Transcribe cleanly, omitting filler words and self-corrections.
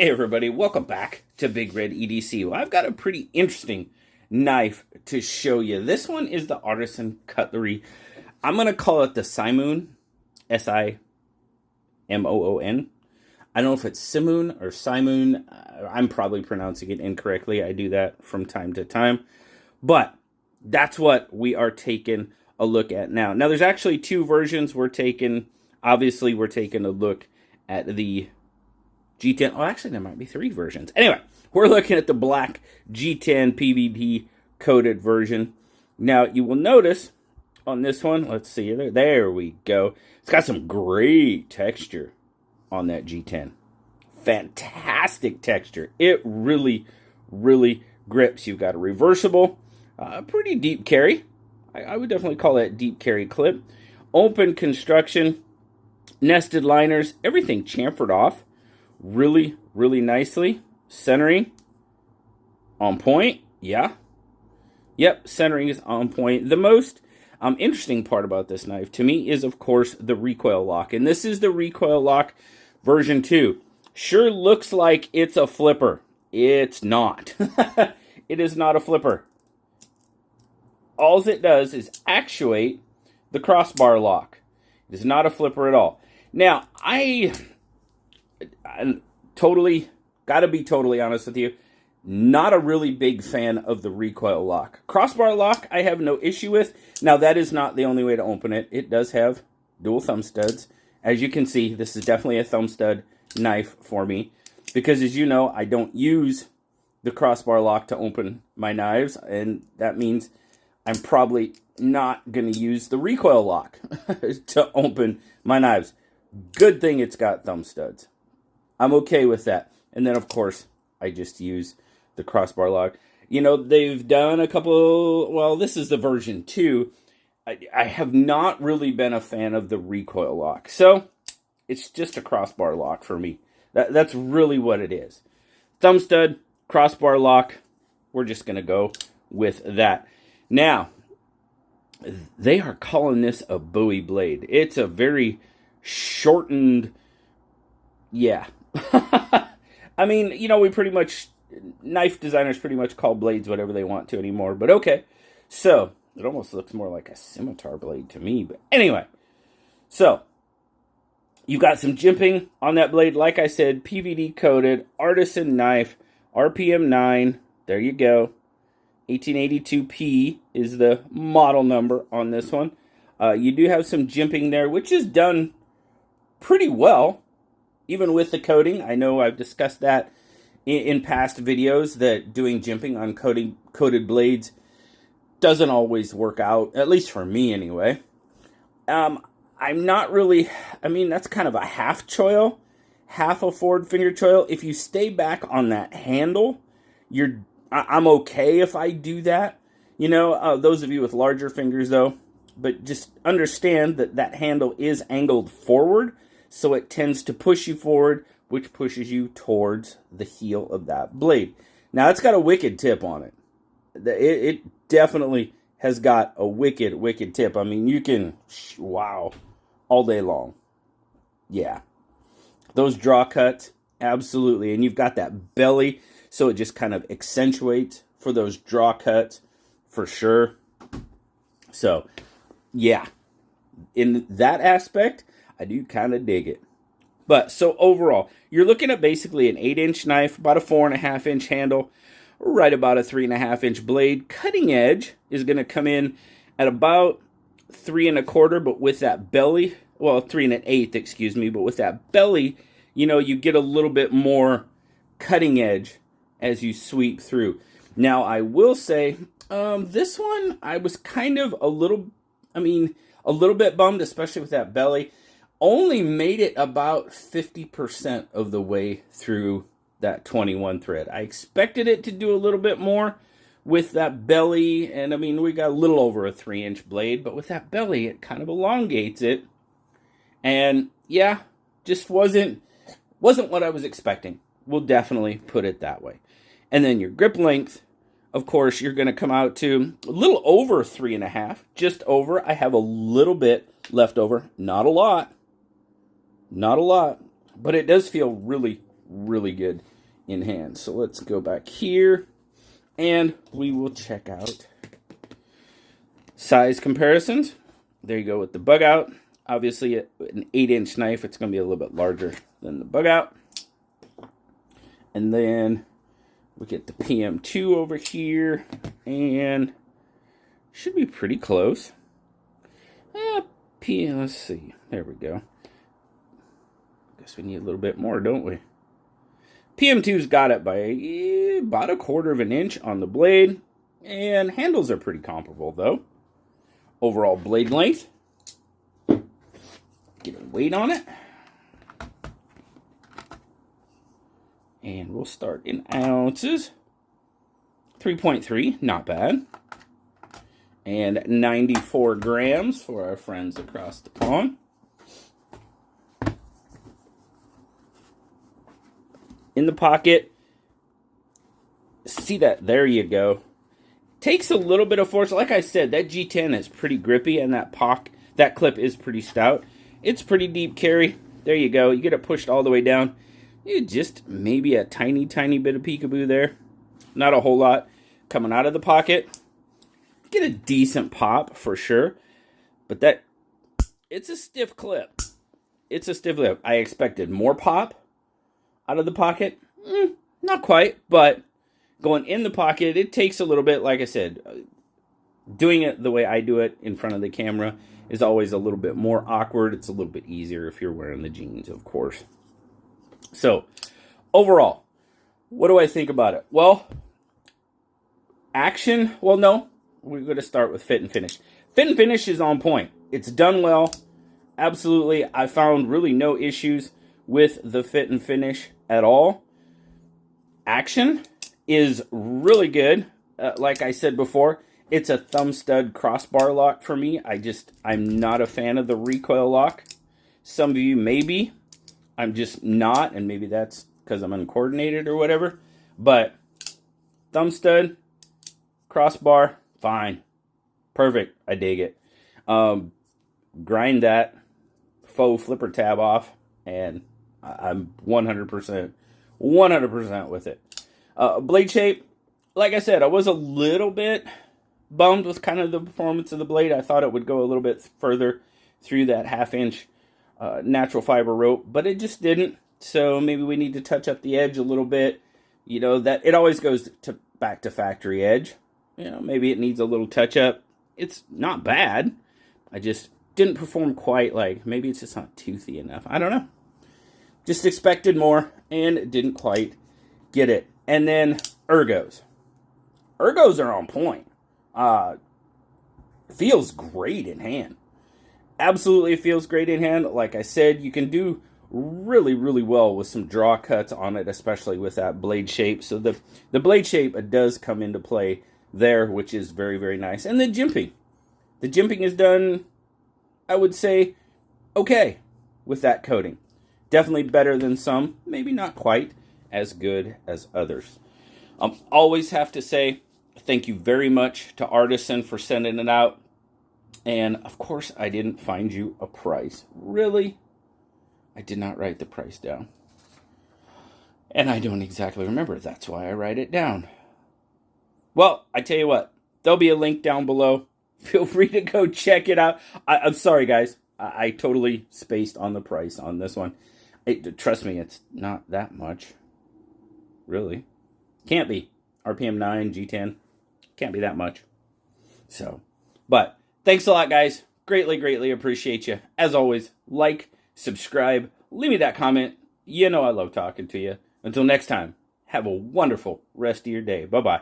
Hey everybody, welcome back to BigRedEDC. Well, I've got a pretty interesting knife to show you. This one is the Artisan Cutlery. I'm going to call it the Simoon, S-I-M-O-O-N. I don't know if it's Simoon or Simoon. I'm probably pronouncing it incorrectly. I do that from time to time. But that's what we are taking a look at now. Now, there's actually two versions. Obviously, we're taking a look at the G10. Oh, actually, there might be three versions. Anyway, we're looking at the black G10 PVD-coated version. Now, you will notice on this one, let's see, there we go. It's got some great texture on that G10. Fantastic texture. It really, really grips. You've got a reversible, pretty deep carry. I would definitely call that deep carry clip. Open construction, nested liners, everything chamfered off really, really nicely. Centering on point. Yeah. Yep, centering is on point. The most interesting part about this knife to me is, of course, the recoil lock. And this is the recoil lock version 2. Sure looks like it's a flipper. It's not. It is not a flipper. All it does is actuate the crossbar lock. It is not a flipper at all. Now, I'm gotta be totally honest with you, not a really big fan of the recoil lock. Crossbar lock, I have no issue with. Now, that is not the only way to open it. It does have dual thumb studs. As you can see, this is definitely a thumb stud knife for me, because as you know, I don't use the crossbar lock to open my knives, and that means I'm probably not going to use the recoil lock to open my knives. Good thing it's got thumb studs. I'm okay with that. And then, of course, I just use the crossbar lock. You know, they've done a couple, well, this is the version 2. I have not really been a fan of the recoil lock. So, it's just a crossbar lock for me. That's really what it is. Thumb stud, crossbar lock, we're just going to go with that. Now, they are calling this a Bowie blade. It's a very shortened, yeah. I mean, you know, knife designers pretty much call blades whatever they want to anymore, but okay. So, it almost looks more like a scimitar blade to me, but anyway. So, you've got some jimping on that blade. Like I said, PVD coated, artisan knife, RPM 9, there you go. 1882P is the model number on this one. You do have some jimping there, which is done pretty well, even with the coating. I know I've discussed that in past videos, that doing jimping on coated blades doesn't always work out, at least for me anyway. I'm not really, I mean, that's kind of a half choil, half a forward finger choil. If you stay back on that handle, I'm okay if I do that. You know, those of you with larger fingers, though, but just understand that that handle is angled forward, so it tends to push you forward, which pushes you towards the heel of that blade. Now, it's got a wicked tip on it. It definitely has got a wicked, wicked tip. I mean, you can, wow, all day long. Yeah. Those draw cuts, absolutely. And you've got that belly, so it just kind of accentuates for those draw cuts, for sure. So, yeah. In that aspect, I do kind of dig it. But, so overall, you're looking at basically an 8-inch knife, about a 4.5-inch handle, right about a 3.5-inch blade. Cutting edge is going to come in at about 3 1/4, but with that belly, well, 3 1/8, excuse me, but with that belly, you know, you get a little bit more cutting edge as you sweep through. Now, I will say, this one, I was kind of a little bit bummed, especially with that belly. Only made it about 50% of the way through that 21 thread. I expected it to do a little bit more with that belly, and I mean, we got a little over a 3-inch blade, but with that belly, it kind of elongates it. And yeah, just wasn't what I was expecting. We'll definitely put it that way. And then your grip length, of course, you're going to come out to a little over 3.5, just over. I have a little bit left over, not a lot, but it does feel really, really good in hand. So let's go back here, and we will check out size comparisons. There you go with the bug out. Obviously, an 8-inch knife, it's going to be a little bit larger than the bug out. And then we get the PM2 over here, and should be pretty close. Let's see. There we go. Guess we need a little bit more, don't we? PM2's got it by about 1/4 of an inch on the blade, and handles are pretty comparable, though. Overall blade length. Get a weight on it. And we'll start in ounces. 3.3, not bad. And 94 grams for our friends across the pond. In the pocket, see that? There you go. Takes a little bit of force. Like I said, that G10 is pretty grippy, and that clip is pretty stout. It's pretty deep carry. There you go. You get it pushed all the way down. You just maybe a tiny, tiny bit of peekaboo there. Not a whole lot coming out of the pocket. Get a decent pop for sure, but it's a stiff clip. It's a stiff clip. I expected more pop out of the pocket. Not quite, but going in the pocket, it takes a little bit. Like I said, doing it the way I do it in front of the camera is always a little bit more awkward. It's a little bit easier if you're wearing the jeans, of course. So, overall, what do I think about it? Well, action, well, no. We're going to start with fit and finish. Fit and finish is on point. It's done well. Absolutely. I found really no issues with the fit and finish at all. Action is really good. Like I said before, it's a thumb stud crossbar lock for me. I'm not a fan of the recoil lock. Some of you may be. I'm just not, and maybe that's because I'm uncoordinated or whatever. But thumb stud, crossbar, fine. Perfect. I dig it. Grind that faux flipper tab off, and I'm 100% with it. Blade shape, like I said, I was a little bit bummed with kind of the performance of the blade. I thought it would go a little bit further through that 1/2 inch natural fiber rope, but it just didn't. So maybe we need to touch up the edge a little bit. You know, that it always goes back to factory edge. You know, maybe it needs a little touch up. It's not bad. I just didn't perform quite like, maybe it's just not toothy enough. I don't know. Just expected more and didn't quite get it. And then ergos. Ergos are on point. Feels great in hand. Absolutely feels great in hand. Like I said, you can do really, really well with some draw cuts on it, especially with that blade shape. So the blade shape does come into play there, which is very, very nice. And the jimping. The jimping is done, I would say, okay with that coating. Definitely better than some. Maybe not quite as good as others. Always have to say thank you very much to Artisan for sending it out. And, of course, I didn't find you a price. Really? I did not write the price down. And I don't exactly remember. That's why I write it down. Well, I tell you what. There'll be a link down below. Feel free to go check it out. I'm sorry, guys. I totally spaced on the price on this one. Trust me, it's not that much. Really. Can't be. RPM 9, G10. Can't be that much. So, but thanks a lot, guys. Greatly, greatly appreciate you. As always, like, subscribe, leave me that comment. You know I love talking to you. Until next time, have a wonderful rest of your day. Bye-bye.